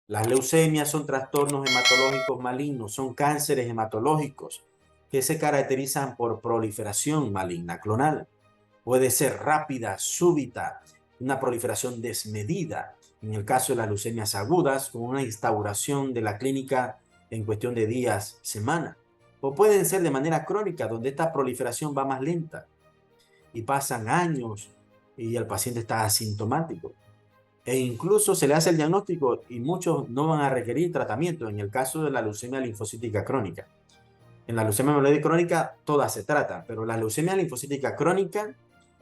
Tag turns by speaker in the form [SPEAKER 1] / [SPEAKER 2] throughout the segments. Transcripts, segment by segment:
[SPEAKER 1] Las leucemias son trastornos hematológicos malignos, son cánceres hematológicos que se caracterizan por proliferación maligna clonal. Puede ser rápida, súbita, una proliferación desmedida. En el caso de las leucemias agudas, con una instauración de la clínica en cuestión de días, semanas. O pueden ser de manera crónica, donde esta proliferación va más lenta y pasan años y el paciente está asintomático. E incluso se le hace el diagnóstico y muchos no van a requerir tratamiento en el caso de la leucemia linfocítica crónica. En la leucemia mieloide crónica todas se tratan, pero la leucemia linfocítica crónica,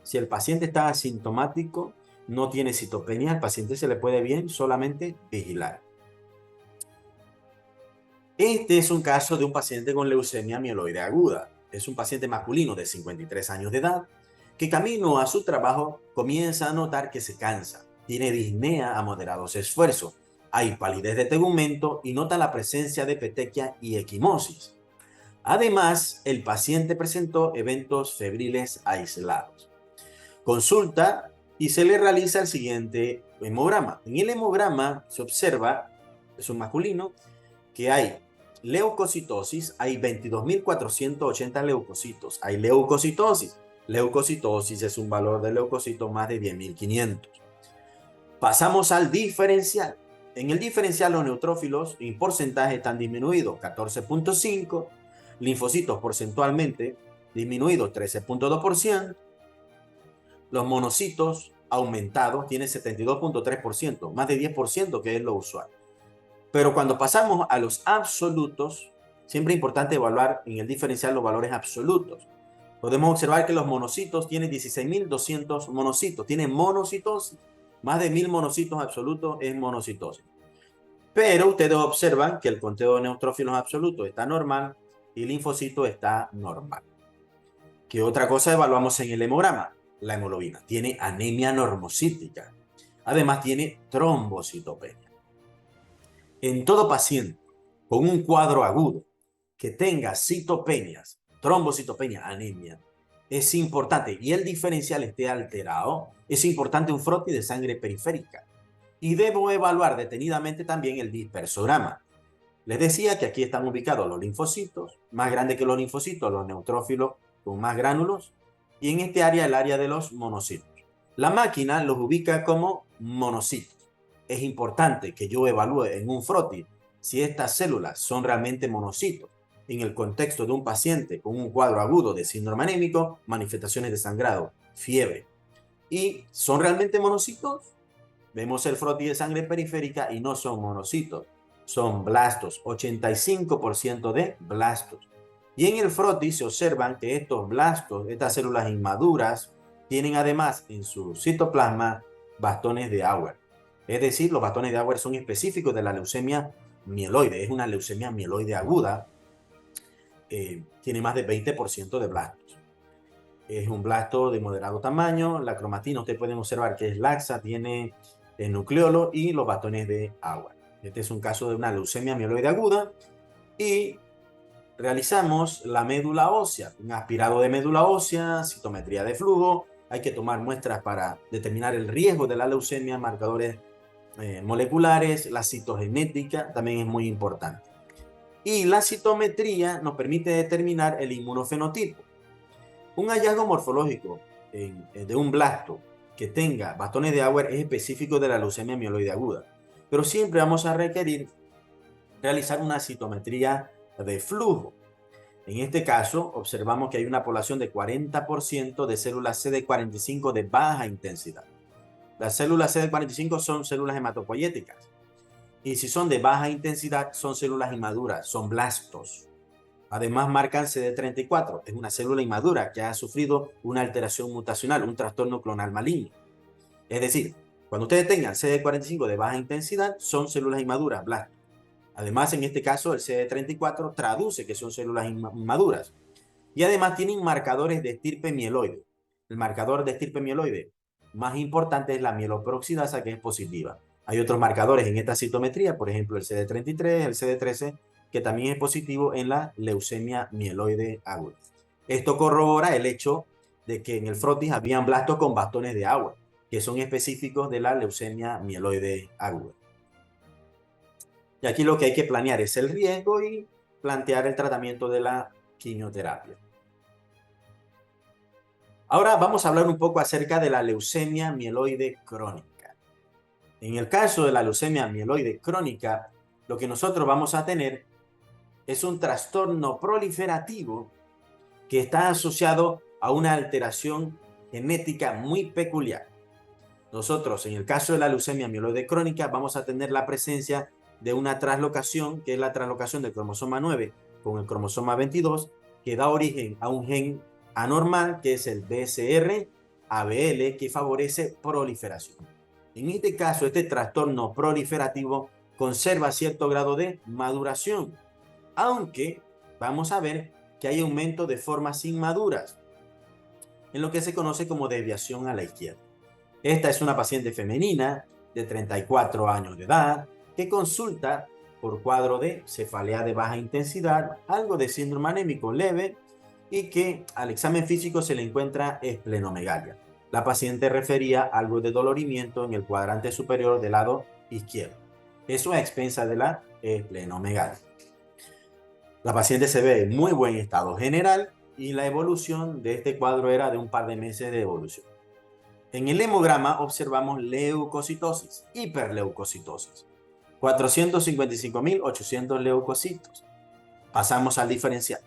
[SPEAKER 1] si el paciente está asintomático, no tiene citopenia, al paciente se le puede bien solamente vigilar. Este es un caso de un paciente con leucemia mieloide aguda. Es un paciente masculino de 53 años de edad que camino a su trabajo comienza a notar que se cansa. Tiene disnea a moderados esfuerzos. Hay palidez de tegumento y nota la presencia de petequia y equimosis. Además, el paciente presentó eventos febriles aislados. Consulta y se le realiza el siguiente hemograma. En el hemograma se observa, es un masculino, que hay leucocitosis, hay 22.480 leucocitos, hay leucocitosis. Leucocitosis es un valor de leucocitos más de 10.500. Pasamos al diferencial. En el diferencial los neutrófilos en porcentaje están disminuidos, 14.5, linfocitos porcentualmente disminuidos, 13.2%, los monocitos aumentados tienen 72.3%, más de 10% que es lo usual. Pero cuando pasamos a los absolutos, siempre es importante evaluar en el diferencial los valores absolutos. Podemos observar que los monocitos tienen 16.200 monocitos, tienen monocitosis. Más de 1.000 monocitos absolutos es monocitosis. Pero ustedes observan que el conteo de neutrófilos absolutos está normal y el linfocito está normal. ¿Qué otra cosa evaluamos en el hemograma? La hemoglobina. Tiene anemia normocítica. Además tiene trombocitopenia. En todo paciente con un cuadro agudo que tenga citopenias, trombocitopenia, anemia, es importante, y el diferencial esté alterado, es importante un frotis de sangre periférica. Y debo evaluar detenidamente también el dispersograma. Les decía que aquí están ubicados los linfocitos, más grande que los linfocitos, los neutrófilos con más gránulos, y en este área el área de los monocitos. La máquina los ubica como monocitos. Es importante que yo evalúe en un frotis si estas células son realmente monocitos. En el contexto de un paciente con un cuadro agudo de síndrome anémico, manifestaciones de sangrado, fiebre, y son realmente monocitos, vemos el frotis de sangre periférica y no son monocitos, son blastos, 85% de blastos. Y en el frotis se observan que estos blastos, estas células inmaduras, tienen además en su citoplasma bastones de Auer. Es decir, los bastones de Auer son específicos de la leucemia mieloide. Es una leucemia mieloide aguda. Tiene más de 20% de blastos. Es un blasto de moderado tamaño. La cromatina, ustedes pueden observar que es laxa, tiene el nucleolo y los bastones de agua. Este es un caso de una leucemia mieloide aguda y realizamos la médula ósea, un aspirado de médula ósea, citometría de flujo. Hay que tomar muestras para determinar el riesgo de la leucemia, marcadores moleculares, la citogenética también es muy importante. Y la citometría nos permite determinar el inmunofenotipo. Un hallazgo morfológico de un blasto que tenga bastones de Auer es específico de la leucemia mieloide aguda, pero siempre vamos a requerir realizar una citometría de flujo. En este caso, observamos que hay una población de 40% de células CD45 de baja intensidad. Las células CD45 son células hematopoyéticas, y si son de baja intensidad, son células inmaduras, son blastos. Además, marcan CD34, es una célula inmadura que ha sufrido una alteración mutacional, un trastorno clonal maligno. Es decir, cuando ustedes tengan CD45 de baja intensidad, son células inmaduras, blastos. Además, en este caso, el CD34 traduce que son células inmaduras. Y además tienen marcadores de estirpe mieloide. El marcador de estirpe mieloide más importante es la mieloperoxidasa, que es positiva. Hay otros marcadores en esta citometría, por ejemplo, el CD33, el CD13, que también es positivo en la leucemia mieloide aguda. Esto corrobora el hecho de que en el frotis habían blastos con bastones de agua, que son específicos de la leucemia mieloide aguda. Y aquí lo que hay que planear es el riesgo y plantear el tratamiento de la quimioterapia. Ahora vamos a hablar un poco acerca de la leucemia mieloide crónica. En el caso de la leucemia mieloide crónica, lo que nosotros vamos a tener es un trastorno proliferativo que está asociado a una alteración genética muy peculiar. Nosotros, en el caso de la leucemia mieloide crónica, vamos a tener la presencia de una translocación, que es la translocación del cromosoma 9 con el cromosoma 22, que da origen a un gen anormal, que es el BCR-ABL, que favorece proliferación. En este caso, este trastorno proliferativo conserva cierto grado de maduración, aunque vamos a ver que hay aumento de formas inmaduras, en lo que se conoce como desviación a la izquierda. Esta es una paciente femenina de 34 años de edad que consulta por cuadro de cefalea de baja intensidad, algo de síndrome anémico leve y que al examen físico se le encuentra esplenomegalia. La paciente refería algo de dolorimiento en el cuadrante superior del lado izquierdo. Eso a expensas de la esplenomegalia. La paciente se ve en muy buen estado general y la evolución de este cuadro era de un par de meses de evolución. En el hemograma observamos leucocitosis, hiperleucocitosis, 455.800 leucocitos. Pasamos al diferencial.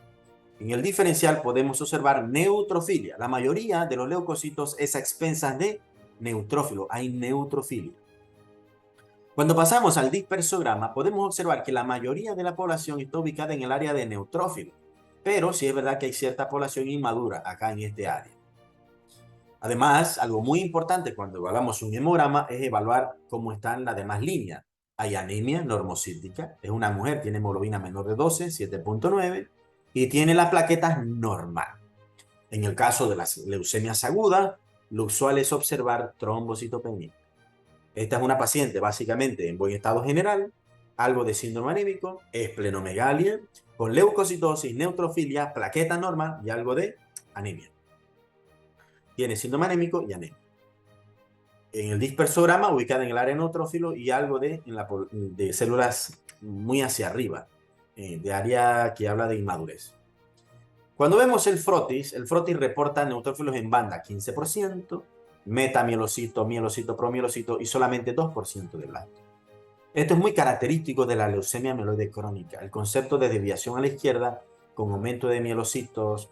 [SPEAKER 1] En el diferencial podemos observar neutrofilia. La mayoría de los leucocitos es a expensas de neutrófilo. Hay neutrofilia. Cuando pasamos al dispersograma, podemos observar que la mayoría de la población está ubicada en el área de neutrófilo, pero sí es verdad que hay cierta población inmadura acá en este área. Además, algo muy importante cuando evaluamos un hemograma es evaluar cómo están las demás líneas. Hay anemia normocítica, es una mujer, tiene hemoglobina menor de 12, 7.9, y tiene las plaquetas normal. En el caso de las leucemias agudas, lo usual es observar trombocitopenia. Esta es una paciente básicamente en buen estado general, algo de síndrome anémico, esplenomegalia, con leucocitosis, neutrofilia, plaqueta normal y algo de anemia. Tiene síndrome anémico y anemia. En el dispersograma, ubicada en el área neutrófilo y algo de células muy hacia arriba, de área que habla de inmadurez. Cuando vemos el frotis reporta neutrófilos en banda 15%, metamielocito, mielocito, promielocito y solamente 2% de blasto. Esto es muy característico de la leucemia mieloide crónica, el concepto de desviación a la izquierda con aumento de mielocitos,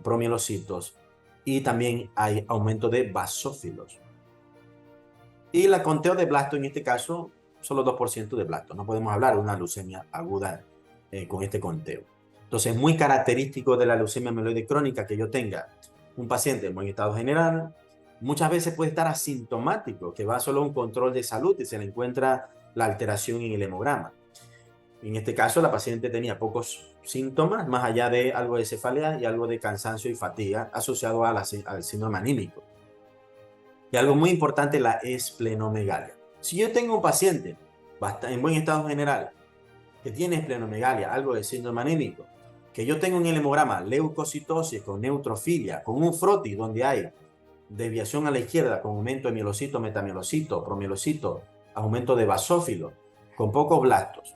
[SPEAKER 1] promielocitos, y también hay aumento de basófilos. Y el conteo de blasto en este caso, solo 2% de blasto. No podemos hablar de una leucemia aguda con este conteo. Entonces, es muy característico de la leucemia mieloide crónica que yo tenga un paciente en buen estado general. Muchas veces puede estar asintomático, que va solo a un control de salud y se le encuentra la alteración en el hemograma. En este caso, la paciente tenía pocos síntomas, más allá de algo de cefalea y algo de cansancio y fatiga asociado al síndrome anímico. Y algo muy importante, la esplenomegalia. Si yo tengo un paciente en buen estado general que tiene esplenomegalia, algo de síndrome anémico, que yo tengo en el hemograma leucocitosis con neutrofilia, con un frotis donde hay desviación a la izquierda con aumento de mielocito, metamielocito, promielocito, aumento de basófilo, con pocos blastos,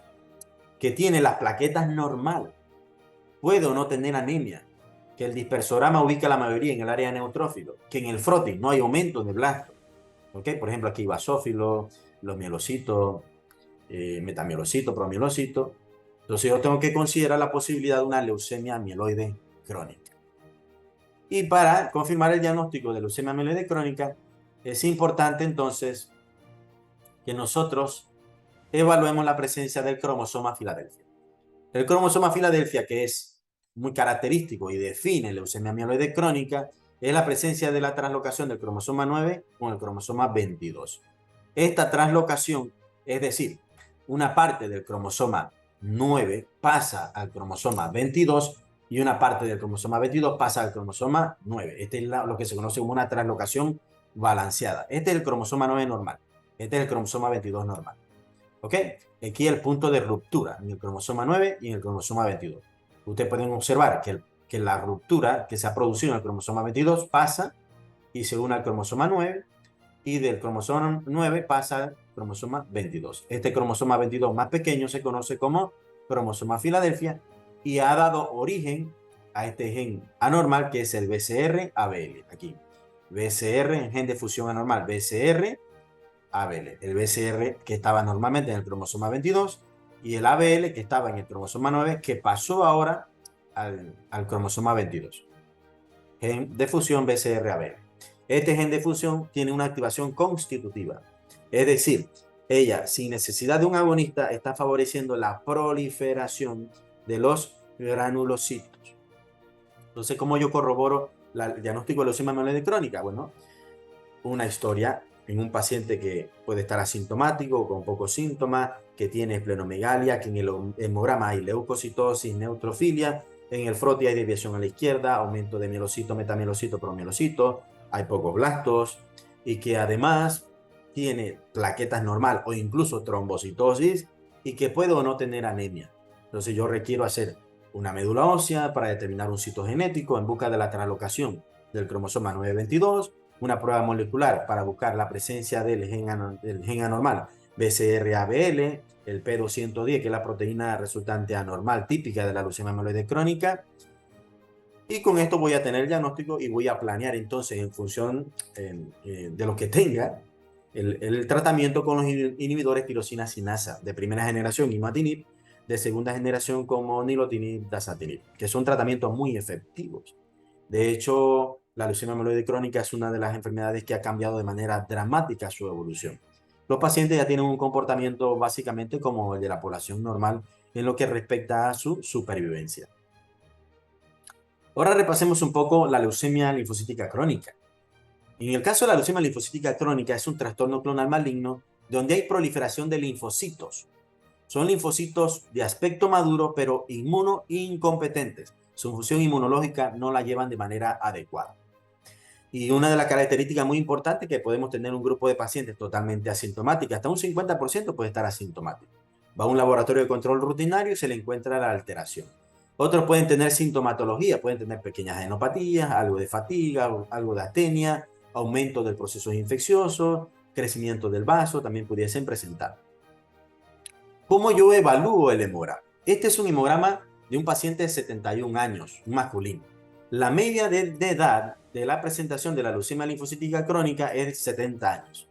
[SPEAKER 1] que tiene las plaquetas normal, puede o no tener anemia, que el dispersorama ubica la mayoría en el área de neutrófilo, que en el frotis no hay aumento de blasto. ¿Okay? Por ejemplo, aquí basófilo, los mielocitos, metamielocito, promielocito. Entonces yo tengo que considerar la posibilidad de una leucemia mieloide crónica. Y para confirmar el diagnóstico de leucemia mieloide crónica, es importante entonces que nosotros evaluemos la presencia del cromosoma Filadelfia. El cromosoma Filadelfia, que es muy característico y define leucemia mieloide crónica, es la presencia de la translocación del cromosoma 9 con el cromosoma 22. Esta translocación, es decir, una parte del cromosoma 9 pasa al cromosoma 22 y una parte del cromosoma 22 pasa al cromosoma 9. Este es lo que se conoce como una translocación balanceada. Este es el cromosoma 9 normal. Este es el cromosoma 22 normal. ¿Ok? Aquí el punto de ruptura en el cromosoma 9 y en el cromosoma 22. Ustedes pueden observar que la ruptura que se ha producido en el cromosoma 22 pasa y se une al cromosoma 9 y del cromosoma 9 pasa al cromosoma 22. Este cromosoma 22 más pequeño se conoce como cromosoma Filadelfia y ha dado origen a este gen anormal que es el BCR-ABL. Aquí, BCR, gen de fusión anormal, BCR-ABL. El BCR que estaba normalmente en el cromosoma 22 y el ABL que estaba en el cromosoma 9 que pasó ahora al cromosoma 22. Gen de fusión BCR-ABL. Este gen de fusión tiene una activación constitutiva, es decir, ella, sin necesidad de un agonista, está favoreciendo la proliferación de los granulocitos. Entonces, ¿cómo yo corroboro el diagnóstico de leucemia mieloide crónica? Bueno, una historia en un paciente que puede estar asintomático, con pocos síntomas, que tiene esplenomegalia, que en el hemograma hay leucocitosis, neutrofilia, en el froti hay desviación a la izquierda, aumento de mielocito, metamielocito, promielocito, hay pocos blastos, y que además tiene plaquetas normal o incluso trombocitosis, y que puede o no tener anemia. Entonces yo requiero hacer una médula ósea para determinar un citogenético en busca de la translocación del cromosoma 922, una prueba molecular para buscar la presencia del gen anormal BCR-ABL, el P210, que es la proteína resultante anormal típica de la leucemia mieloide crónica. Y con esto voy a tener el diagnóstico y voy a planear entonces en función de lo que tenga el tratamiento con los inhibidores tirosina sinasa de primera generación, imatinib, de segunda generación como nilotinib, dasatinib, que son tratamientos muy efectivos. De hecho, la leucemia mieloide crónica es una de las enfermedades que ha cambiado de manera dramática su evolución. Los pacientes ya tienen un comportamiento básicamente como el de la población normal en lo que respecta a su supervivencia. Ahora repasemos un poco la leucemia linfocítica crónica. En el caso de la leucemia linfocítica crónica es un trastorno clonal maligno donde hay proliferación de linfocitos. Son linfocitos de aspecto maduro pero inmunoincompetentes. Su función inmunológica no la llevan de manera adecuada. Y una de las características muy importantes es que podemos tener un grupo de pacientes totalmente asintomáticos, hasta un 50% puede estar asintomático. Va a un laboratorio de control rutinario y se le encuentra la alteración. Otros pueden tener sintomatología, pueden tener pequeñas adenopatías, algo de fatiga, algo de astenia, aumento del proceso infeccioso, crecimiento del vaso, también pudiesen presentar. ¿Cómo yo evalúo el hemograma? Este es un hemograma de un paciente de 71 años, un masculino. La media de edad de la presentación de la leucemia linfocítica crónica es 70 años.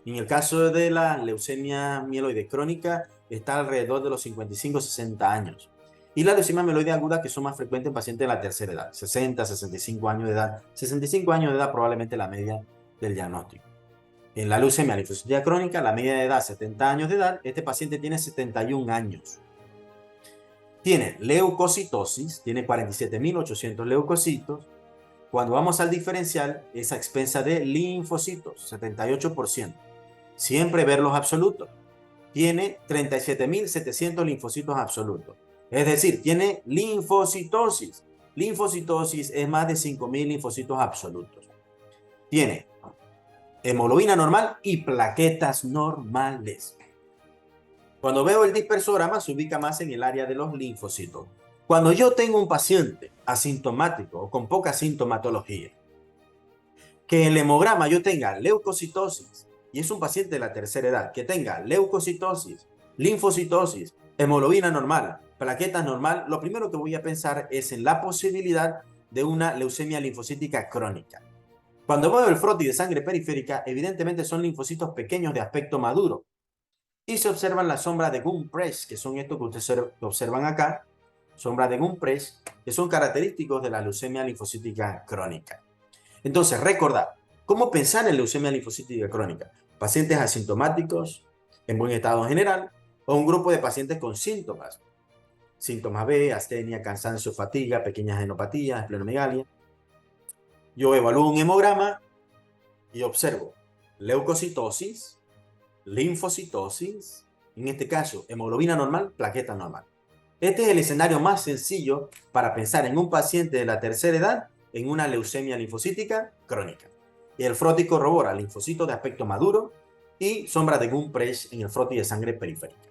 [SPEAKER 1] En el caso de la leucemia mieloide crónica está alrededor de los 55-60 años. Y la leucemia mieloide aguda, que son más frecuentes en pacientes de la tercera edad, 60-65 años de edad. 65 años de edad probablemente la media del diagnóstico. En la leucemia linfocítica crónica, la media de edad 70 años de edad, este paciente tiene 71 años. Tiene leucocitosis, tiene 47.800 leucocitos. Cuando vamos al diferencial, es a expensa de linfocitos, 78%. Siempre ver los absolutos. Tiene 37.700 linfocitos absolutos. Es decir, tiene linfocitosis. Linfocitosis es más de 5.000 linfocitos absolutos. Tiene hemoglobina normal y plaquetas normales. Cuando veo el dispersorama, se ubica más en el área de los linfocitos. Cuando yo tengo un paciente asintomático o con poca sintomatología, que en el hemograma yo tenga leucocitosis, y es un paciente de la tercera edad, que tenga leucocitosis, linfocitosis, hemoglobina normal, plaquetas normal, lo primero que voy a pensar es en la posibilidad de una leucemia linfocítica crónica. Cuando veo el froti de sangre periférica, evidentemente son linfocitos pequeños de aspecto maduro. Y se observan las sombras de Gumpress, que son estos que ustedes observan acá, sombras de Gumpress, que son característicos de la leucemia linfocítica crónica. Entonces, recordad, ¿cómo pensar en leucemia linfocítica crónica? Pacientes asintomáticos, en buen estado general, o un grupo de pacientes con síntomas. Síntomas B, astenia, cansancio, fatiga, pequeñas adenopatías, esplenomegalia. Yo evalúo un hemograma y observo leucocitosis, linfocitosis, en este caso, hemoglobina normal, plaqueta normal. Este es el escenario más sencillo para pensar en un paciente de la tercera edad en una leucemia linfocítica crónica. Y el froti corrobora linfocitos de aspecto maduro y sombra de Gumpress en el froti de sangre periférica.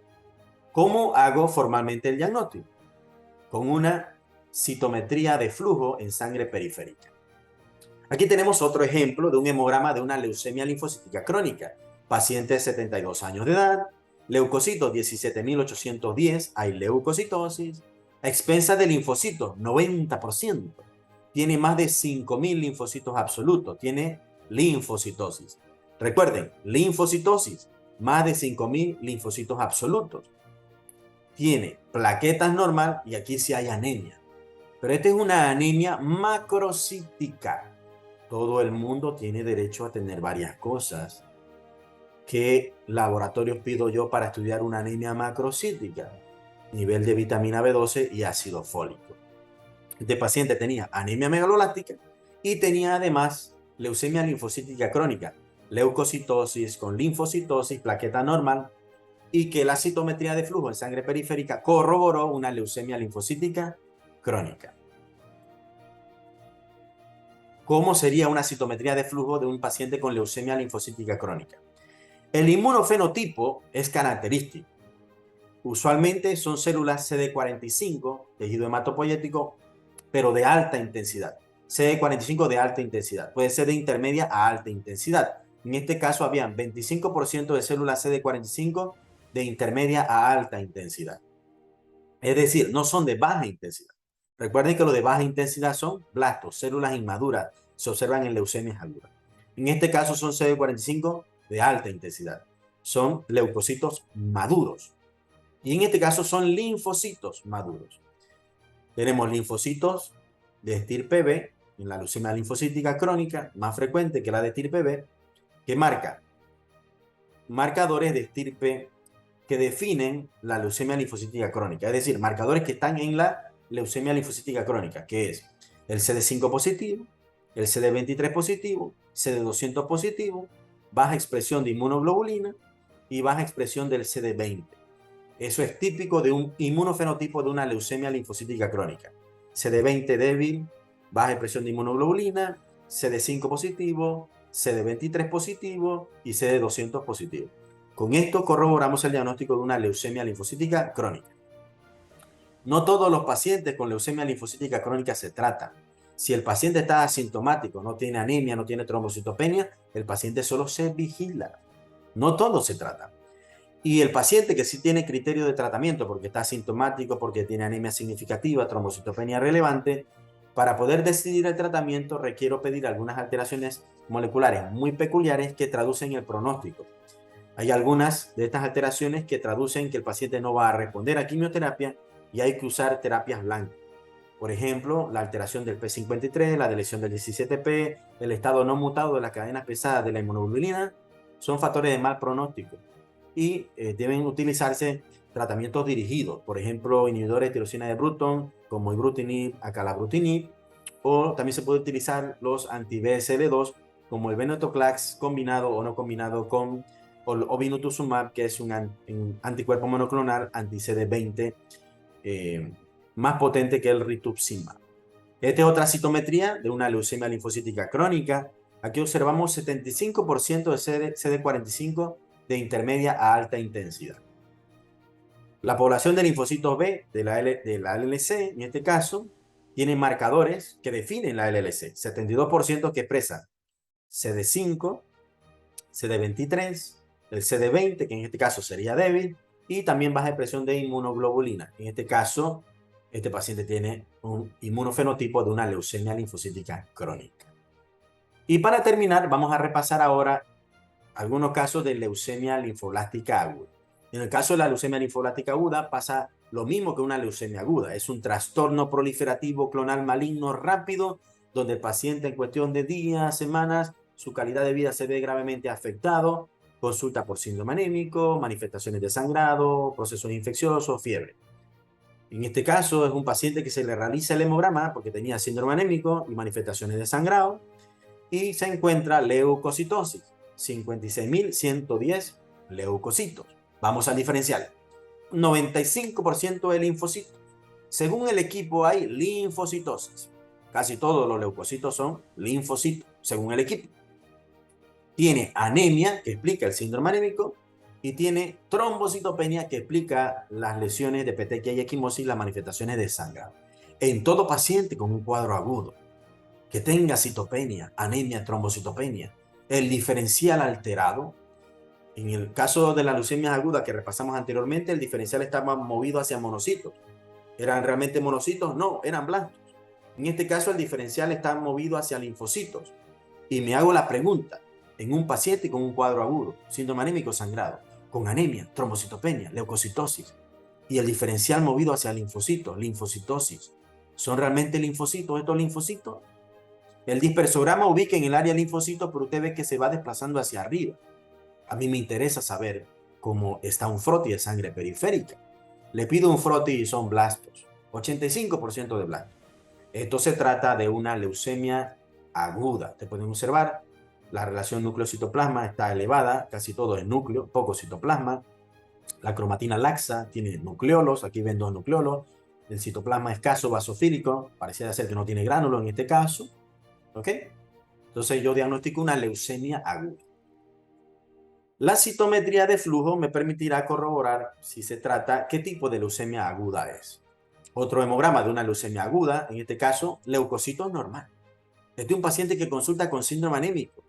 [SPEAKER 1] ¿Cómo hago formalmente el diagnóstico? Con una citometría de flujo en sangre periférica. Aquí tenemos otro ejemplo de un hemograma de una leucemia linfocítica crónica. Paciente de 72 años de edad, leucocitos 17.810, hay leucocitosis, a expensas de linfocitos, 90%. Tiene más de 5.000 linfocitos absolutos, tiene linfocitosis. Recuerden, linfocitosis, más de 5.000 linfocitos absolutos. Tiene plaquetas normal y aquí sí hay anemia. Pero esta es una anemia macrocítica. Todo el mundo tiene derecho a tener varias cosas. ¿Qué laboratorios pido yo para estudiar una anemia macrocítica? Nivel de vitamina B12 y ácido fólico. Este paciente tenía anemia megaloláctica y tenía además leucemia linfocítica crónica, leucocitosis con linfocitosis, plaqueta normal, y que la citometría de flujo en sangre periférica corroboró una leucemia linfocítica crónica. ¿Cómo sería una citometría de flujo de un paciente con leucemia linfocítica crónica? El inmunofenotipo es característico. Usualmente son células CD45, tejido hematopoyético, pero de alta intensidad. CD45 de alta intensidad. Puede ser de intermedia a alta intensidad. En este caso habían 25% de células CD45 de intermedia a alta intensidad. Es decir, no son de baja intensidad. Recuerden que lo de baja intensidad son blastos, células inmaduras, se observan en leucemias agudas. En este caso son CD45 de alta intensidad. Son leucocitos maduros. Y en este caso son linfocitos maduros. Tenemos linfocitos de estirpe B, en la leucemia linfocítica crónica, más frecuente que la de estirpe B, que marca marcadores de estirpe que definen la leucemia linfocítica crónica, es decir, marcadores que están en la leucemia linfocítica crónica, que es el CD5 positivo, el CD23 positivo, CD200 positivo, baja expresión de inmunoglobulina y baja expresión del CD20. Eso es típico de un inmunofenotipo de una leucemia linfocítica crónica. CD20 débil, baja expresión de inmunoglobulina, CD5 positivo, CD23 positivo y CD200 positivo. Con esto corroboramos el diagnóstico de una leucemia linfocítica crónica. No todos los pacientes con leucemia linfocítica crónica se tratan. Si el paciente está asintomático, no tiene anemia, no tiene trombocitopenia, el paciente solo se vigila. No todos se tratan. Y el paciente que sí tiene criterio de tratamiento porque está asintomático, porque tiene anemia significativa, trombocitopenia relevante, para poder decidir el tratamiento requiero pedir algunas alteraciones moleculares muy peculiares que traducen el pronóstico. Hay algunas de estas alteraciones que traducen que el paciente no va a responder a quimioterapia y hay que usar terapias blancas. Por ejemplo, la alteración del P53, la deleción del 17P, el estado no mutado de las cadenas pesadas de la inmunoglobulina, son factores de mal pronóstico y deben utilizarse tratamientos dirigidos, por ejemplo, inhibidores de tirosina de Bruton, como ibrutinib, acalabrutinib, o también se puede utilizar los anti-BSL2, como el venetoclax combinado o no combinado con obinutuzumab, que es un anticuerpo monoclonal anti-CD20 más potente que el rituximab. Esta es otra citometría de una leucemia linfocítica crónica. Aquí observamos 75% de CD45 de intermedia a alta intensidad. La población de linfocitos B de la LLC, en este caso, tiene marcadores que definen la LLC. 72% que expresa CD5, CD23, el CD20, que en este caso sería débil, y también baja expresión de inmunoglobulina. En este caso, este paciente tiene un inmunofenotipo de una leucemia linfocítica crónica. Y para terminar, vamos a repasar ahora algunos casos de leucemia linfoblástica aguda. En el caso de la leucemia linfoblástica aguda pasa lo mismo que una leucemia aguda. Es un trastorno proliferativo clonal maligno rápido, donde el paciente en cuestión de días, semanas, su calidad de vida se ve gravemente afectado, consulta por síndrome anémico, manifestaciones de sangrado, procesos infecciosos, fiebre. En este caso es un paciente que se le realiza el hemograma porque tenía síndrome anémico y manifestaciones de sangrado y se encuentra leucocitosis, 56.110 leucocitos. Vamos al diferencial. 95% de linfocitos. Según el equipo hay linfocitosis. Casi todos los leucocitos son linfocitos, según el equipo. Tiene anemia, que explica el síndrome anémico, y tiene trombocitopenia, que explica las lesiones de petequia y equimosis, las manifestaciones de sangrado. En todo paciente con un cuadro agudo. que tenga citopenia, anemia, trombocitopenia, el diferencial alterado. En el caso de la leucemia aguda que repasamos anteriormente, el diferencial estaba movido hacia monocitos. ¿Eran realmente monocitos? No, eran blancos. En este caso, el diferencial está movido hacia linfocitos. Y me hago la pregunta, en un paciente con un cuadro agudo, síndrome anémico sangrado, con anemia, trombocitopenia, leucocitosis, y el diferencial movido hacia linfocitos, linfocitosis, ¿son realmente linfocitos estos linfocitos? El dispersograma ubica en el área linfocitos, pero usted ve que se va desplazando hacia arriba. A mí me interesa saber cómo está un frotis de sangre periférica. Le pido un frotis y son blastos, 85% de blastos. Esto se trata de una leucemia aguda. Te pueden observar, la relación núcleo-citoplasma está elevada, casi todo es núcleo, poco citoplasma. La cromatina laxa tiene nucleolos, aquí ven dos nucleolos. El citoplasma escaso basofílico, pareciera ser que no tiene gránulo en este caso. ¿Ok? Entonces yo diagnostico una leucemia aguda. La citometría de flujo me permitirá corroborar si se trata, qué tipo de leucemia aguda es. Otro hemograma de una leucemia aguda, en este caso, leucocitos normal. Este es un paciente que consulta con síndrome anémico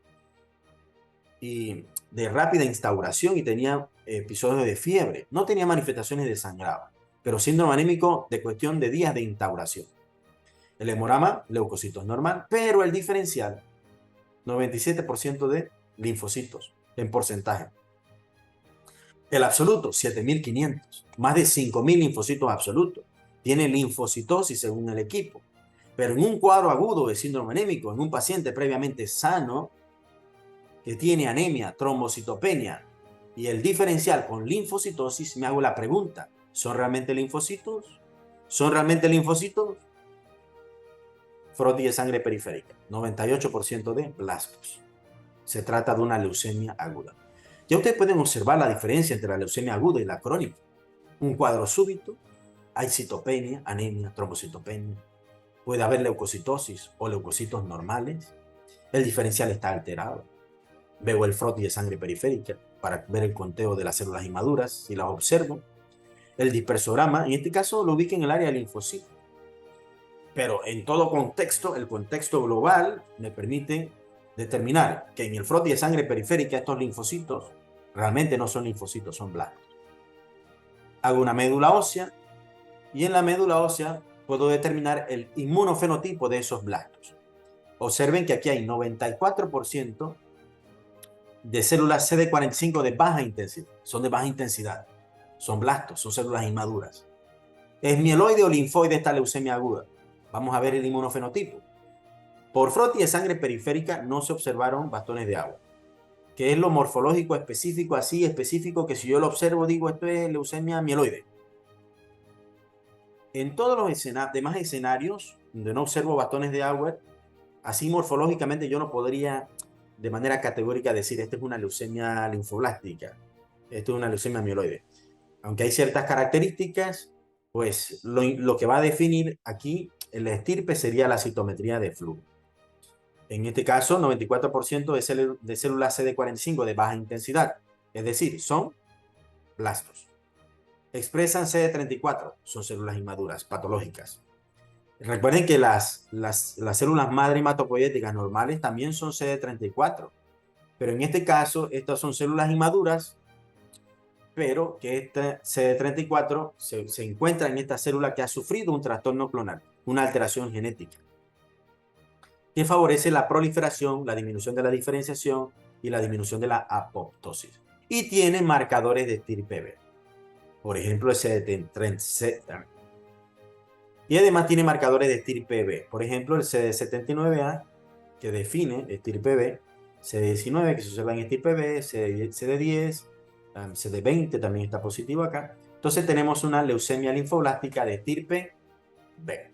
[SPEAKER 1] y de rápida instauración y tenía episodios de fiebre. No tenía manifestaciones de sangrado, pero síndrome anémico de cuestión de días de instauración. El hemograma, leucocitos normal, pero el diferencial, 97% de linfocitos en porcentaje. El absoluto, 7.500, más de 5.000 linfocitos absolutos. Tiene linfocitosis según el equipo. Pero en un cuadro agudo de síndrome anémico, en un paciente previamente sano, que tiene anemia, trombocitopenia y el diferencial con linfocitosis, me hago la pregunta, ¿son realmente linfocitos? ¿Son realmente linfocitos? Frotis de sangre periférica, 98% de blastos. Se trata de una leucemia aguda. Ya ustedes pueden observar la diferencia entre la leucemia aguda y la crónica. Un cuadro súbito, hay citopenia, anemia, trombocitopenia. Puede haber leucocitosis o leucocitos normales. El diferencial está alterado. Veo el frotis de sangre periférica para ver el conteo de las células inmaduras, si las observo. El dispersograma, en este caso, lo ubica en el área del linfocito. Pero en todo contexto, el contexto global me permite determinar que en el frotis de sangre periférica estos linfocitos realmente no son linfocitos, son blancos. Hago una médula ósea y en la médula ósea puedo determinar el inmunofenotipo de esos blastos. Observen que aquí hay 94% de células CD45 de baja intensidad. Son de baja intensidad. Son blastos, son células inmaduras. ¿Es mieloide o linfoide esta leucemia aguda? Vamos a ver el inmunofenotipo. Por frotis de sangre periférica no se observaron bastones de agua, que es lo morfológico específico, así específico, que si yo lo observo digo esto es leucemia mieloide. En todos los demás escenarios donde no observo bastones de agua, así morfológicamente yo no podría de manera categórica decir esta es una leucemia linfoblástica, esto es una leucemia mieloide. Aunque hay ciertas características, pues lo que va a definir aquí el estirpe sería la citometría de flujo. En este caso, 94% de células CD45 de baja intensidad, es decir, son blastos. Expresan CD34, son células inmaduras, patológicas. Recuerden que las células madre hematopoyéticas normales también son CD34, pero en este caso, estas son células inmaduras, pero que este CD34 se encuentra en esta célula que ha sufrido un trastorno clonal, una alteración genética, que favorece la proliferación, la disminución de la diferenciación y la disminución de la apoptosis. Y tiene marcadores de estirpe B. Por ejemplo, el CD30. Y además tiene marcadores de estirpe B. Por ejemplo, el CD79A, que define estirpe B, CD19, que se observa en estirpe B, CD10, CD20 también está positivo acá. Entonces tenemos una leucemia linfoblástica de estirpe B.